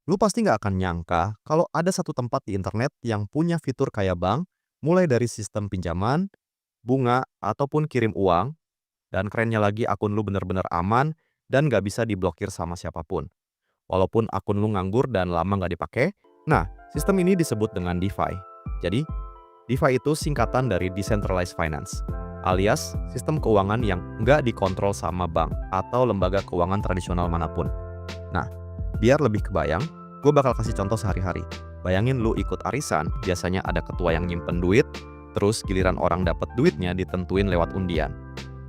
Lu pasti nggak akan nyangka kalau ada satu tempat di internet yang punya fitur kayak bank, mulai dari sistem pinjaman, bunga, ataupun kirim uang, dan kerennya lagi akun lu bener-bener aman dan nggak bisa diblokir sama siapapun. Walaupun akun lu nganggur dan lama nggak dipakai, nah, sistem ini disebut dengan DeFi. Jadi, DeFi itu singkatan dari Decentralized Finance, alias sistem keuangan yang nggak dikontrol sama bank atau lembaga keuangan tradisional manapun. Nah, biar lebih kebayang, gue bakal kasih contoh sehari-hari. Bayangin lu ikut arisan, biasanya ada ketua yang nyimpen duit, terus giliran orang dapat duitnya ditentuin lewat undian.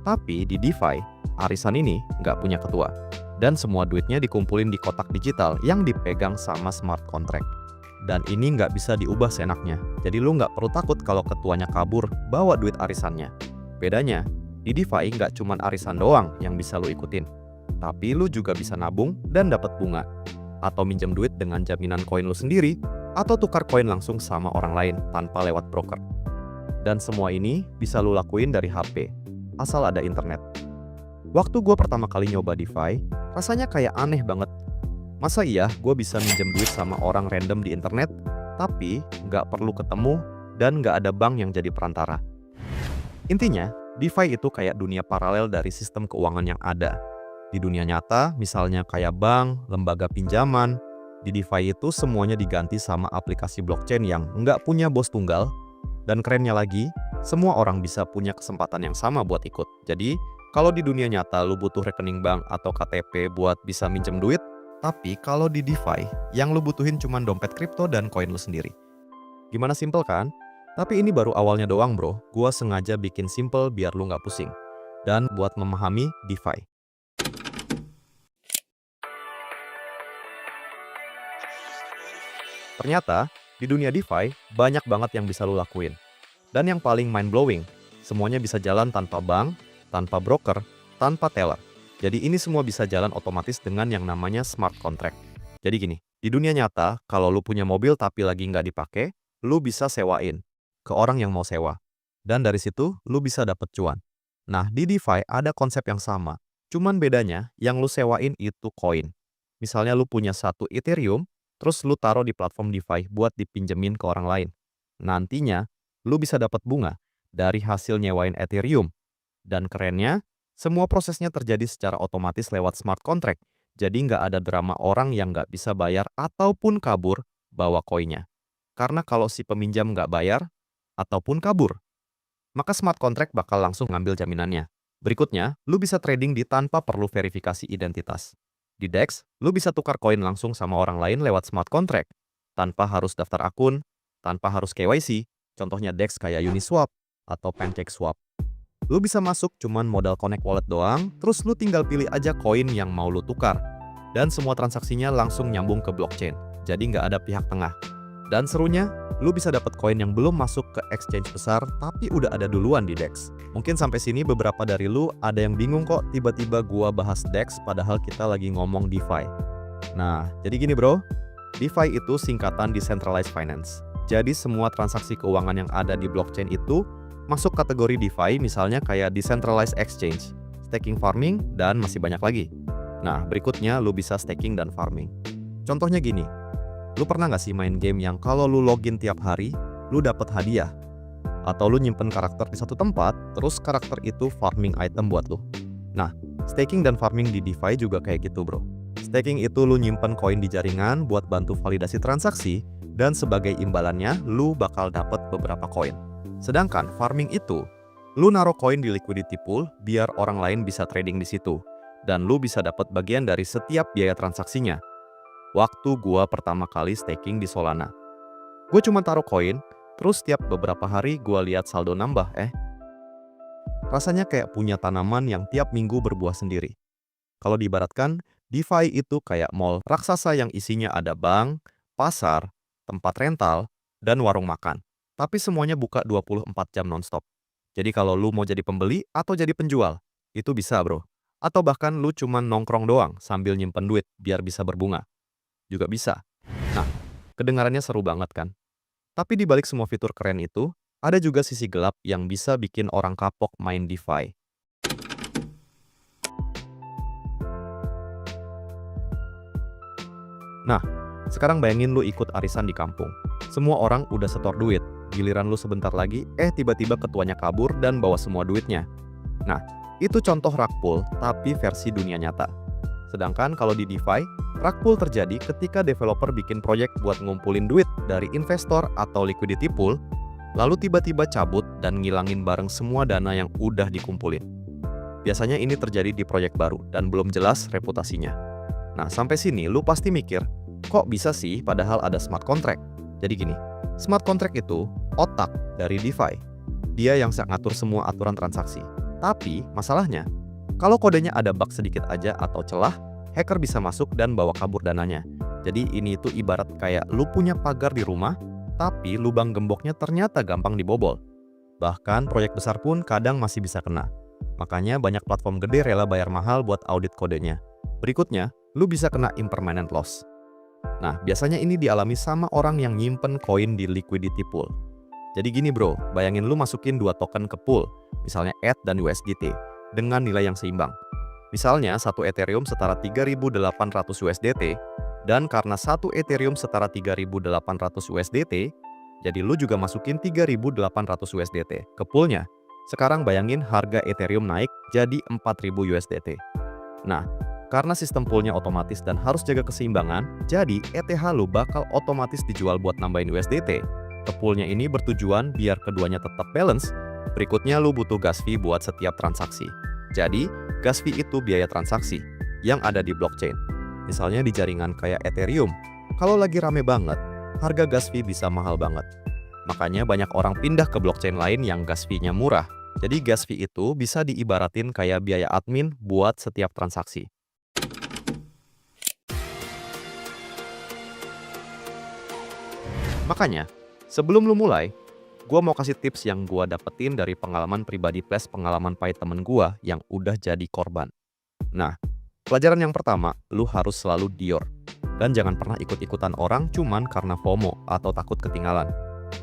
Tapi di DeFi, arisan ini nggak punya ketua. Dan semua duitnya dikumpulin di kotak digital yang dipegang sama smart contract. Dan ini nggak bisa diubah seenaknya. Jadi lu nggak perlu takut kalau ketuanya kabur bawa duit arisannya. Bedanya, di DeFi nggak cuma arisan doang yang bisa lu ikutin. Tapi lu juga bisa nabung dan dapat bunga. Atau minjem duit dengan jaminan koin lu sendiri, atau tukar koin langsung sama orang lain tanpa lewat broker. Dan semua ini bisa lu lakuin dari HP, asal ada internet. Waktu gue pertama kali nyoba DeFi, rasanya kayak aneh banget. Masa iya gue bisa minjem duit sama orang random di internet, tapi nggak perlu ketemu dan nggak ada bank yang jadi perantara. Intinya, DeFi itu kayak dunia paralel dari sistem keuangan yang ada. Di dunia nyata, misalnya kayak bank, lembaga pinjaman, di DeFi itu semuanya diganti sama aplikasi blockchain yang nggak punya bos tunggal. Dan kerennya lagi, semua orang bisa punya kesempatan yang sama buat ikut. Jadi, kalau di dunia nyata lu butuh rekening bank atau KTP buat bisa minjem duit, tapi kalau di DeFi, yang lu butuhin cuma dompet kripto dan koin lu sendiri. Gimana, simpel kan? Tapi ini baru awalnya doang bro, gua sengaja bikin simple biar lu nggak pusing. Dan buat memahami DeFi. Ternyata, di dunia DeFi, banyak banget yang bisa lu lakuin. Dan yang paling mind-blowing, semuanya bisa jalan tanpa bank, tanpa broker, tanpa teller. Jadi ini semua bisa jalan otomatis dengan yang namanya smart contract. Jadi gini, di dunia nyata, kalau lu punya mobil tapi lagi nggak dipakai, lu bisa sewain ke orang yang mau sewa. Dan dari situ, lu bisa dapet cuan. Nah, di DeFi ada konsep yang sama. Cuman bedanya, yang lu sewain itu koin. Misalnya lu punya satu Ethereum, terus lu taruh di platform DeFi buat dipinjemin ke orang lain. Nantinya, lu bisa dapat bunga dari hasil nyewain Ethereum. Dan kerennya, semua prosesnya terjadi secara otomatis lewat smart contract. Jadi nggak ada drama orang yang nggak bisa bayar ataupun kabur bawa koinnya. Karena kalau si peminjam nggak bayar ataupun kabur, maka smart contract bakal langsung ngambil jaminannya. Berikutnya, lu bisa trading di tanpa perlu verifikasi identitas. Di DEX, lu bisa tukar koin langsung sama orang lain lewat smart contract, tanpa harus daftar akun, tanpa harus KYC, contohnya DEX kayak Uniswap atau PancakeSwap. Lu bisa masuk cuman modal connect wallet doang, terus lu tinggal pilih aja koin yang mau lu tukar. Dan semua transaksinya langsung nyambung ke blockchain, jadi nggak ada pihak tengah. Dan serunya, lu bisa dapat koin yang belum masuk ke exchange besar, tapi udah ada duluan di DEX. Mungkin sampai sini beberapa dari lu ada yang bingung kok tiba-tiba gua bahas DEX padahal kita lagi ngomong DeFi. Nah, jadi gini bro, DeFi itu singkatan Decentralized Finance. Jadi semua transaksi keuangan yang ada di blockchain itu masuk kategori DeFi, misalnya kayak Decentralized Exchange, staking farming, dan masih banyak lagi. Nah, berikutnya lu bisa staking dan farming. Contohnya gini, lu pernah nggak sih main game yang kalau lu login tiap hari, lu dapat hadiah? Atau lu nyimpen karakter di satu tempat, terus karakter itu farming item buat lu. Nah, staking dan farming di DeFi juga kayak gitu bro. Staking itu lu nyimpen koin di jaringan buat bantu validasi transaksi, dan sebagai imbalannya, lu bakal dapat beberapa koin. Sedangkan farming itu, lu naruh koin di liquidity pool biar orang lain bisa trading di situ. Dan lu bisa dapat bagian dari setiap biaya transaksinya. Waktu gua pertama kali staking di Solana, gue cuma taruh koin, terus tiap beberapa hari gua lihat saldo nambah. Rasanya kayak punya tanaman yang tiap minggu berbuah sendiri. Kalau diibaratkan, DeFi itu kayak mall raksasa yang isinya ada bank, pasar, tempat rental, dan warung makan. Tapi semuanya buka 24 jam nonstop. Jadi kalau lu mau jadi pembeli atau jadi penjual, itu bisa bro. Atau bahkan lu cuma nongkrong doang sambil nyimpen duit biar bisa berbunga. Juga bisa. Nah, kedengarannya seru banget kan? Tapi di balik semua fitur keren itu, ada juga sisi gelap yang bisa bikin orang kapok main DeFi. Nah, Sekarang bayangin lu ikut arisan di kampung. Semua orang udah setor duit. Giliran lu sebentar lagi, tiba-tiba ketuanya kabur dan bawa semua duitnya. Nah, itu contoh rug pull, tapi versi dunia nyata. Sedangkan kalau di DeFi, rug pull terjadi ketika developer bikin proyek buat ngumpulin duit dari investor atau liquidity pool, lalu tiba-tiba cabut dan ngilangin bareng semua dana yang udah dikumpulin. Biasanya ini terjadi di proyek baru dan belum jelas reputasinya. Nah, sampai sini lu pasti mikir, kok bisa sih padahal ada smart contract? Jadi gini, smart contract itu otak dari DeFi. Dia yang ngatur semua aturan transaksi. Tapi masalahnya, kalau kodenya ada bug sedikit aja atau celah, hacker bisa masuk dan bawa kabur dananya. Jadi ini itu ibarat kayak lu punya pagar di rumah, tapi lubang gemboknya ternyata gampang dibobol. Bahkan proyek besar pun kadang masih bisa kena. Makanya banyak platform gede rela bayar mahal buat audit kodenya. Berikutnya, lu bisa kena impermanent loss. Nah, biasanya ini dialami sama orang yang nyimpen koin di liquidity pool. Jadi gini bro, bayangin lu masukin 2 token ke pool, misalnya ETH dan USDT, dengan nilai yang seimbang. Misalnya, 1 Ethereum setara 3.800 USDT, dan karena 1 Ethereum setara 3.800 USDT, jadi lu juga masukin 3.800 USDT ke poolnya. Sekarang bayangin harga Ethereum naik jadi 4.000 USDT. Nah, karena sistem poolnya otomatis dan harus jaga keseimbangan, jadi ETH lu bakal otomatis dijual buat nambahin USDT. Ke poolnya ini bertujuan biar keduanya tetap balance. Berikutnya lu butuh gas fee buat setiap transaksi. Jadi, gas fee itu biaya transaksi yang ada di blockchain. Misalnya di jaringan kayak Ethereum, kalau lagi rame banget, harga gas fee bisa mahal banget. Makanya banyak orang pindah ke blockchain lain yang gas fee-nya murah. Jadi gas fee itu bisa diibaratin kayak biaya admin buat setiap transaksi. Makanya, sebelum lu mulai, gua mau kasih tips yang gua dapetin dari pengalaman pribadi plus pengalaman pahit temen gua yang udah jadi korban. Nah, pelajaran yang pertama, lu harus selalu Dior. Dan jangan pernah ikut-ikutan orang cuman karena FOMO atau takut ketinggalan.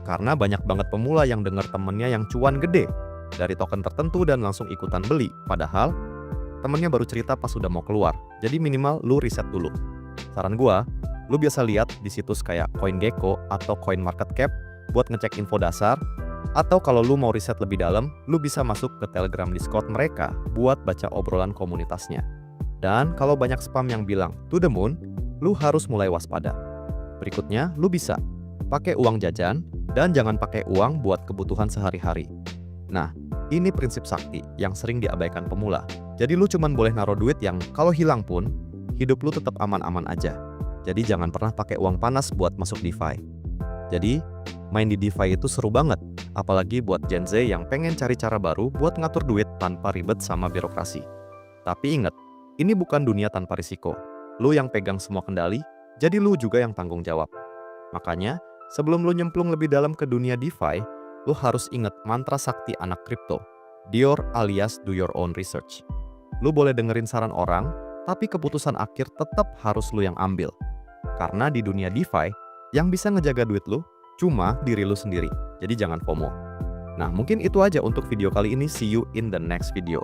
Karena banyak banget pemula yang denger temennya yang cuan gede dari token tertentu dan langsung ikutan beli. Padahal, temennya baru cerita pas udah mau keluar. Jadi minimal lu riset dulu. Saran gua, lu biasa lihat di situs kayak CoinGecko atau CoinMarketCap buat ngecek info dasar. Atau kalau lu mau riset lebih dalam, lu bisa masuk ke Telegram Discord mereka buat baca obrolan komunitasnya. Dan kalau banyak spam yang bilang to the moon, lu harus mulai waspada. Berikutnya, lu bisa pakai uang jajan dan jangan pakai uang buat kebutuhan sehari-hari. Nah, ini prinsip sakti yang sering diabaikan pemula. Jadi lu cuman boleh naruh duit yang kalau hilang pun, hidup lu tetap aman-aman aja. Jadi jangan pernah pakai uang panas buat masuk DeFi. Jadi, main di DeFi itu seru banget. Apalagi buat Gen Z yang pengen cari cara baru buat ngatur duit tanpa ribet sama birokrasi. Tapi ingat, ini bukan dunia tanpa risiko. Lu yang pegang semua kendali, jadi lu juga yang tanggung jawab. Makanya, sebelum lu nyemplung lebih dalam ke dunia DeFi, lu harus ingat mantra sakti anak kripto. Dior alias do your own research. Lu boleh dengerin saran orang, tapi keputusan akhir tetap harus lu yang ambil. Karena di dunia DeFi, yang bisa ngejaga duit lu cuma diri lu sendiri. Jadi jangan FOMO. Nah, mungkin itu aja untuk video kali ini. See you in the next video.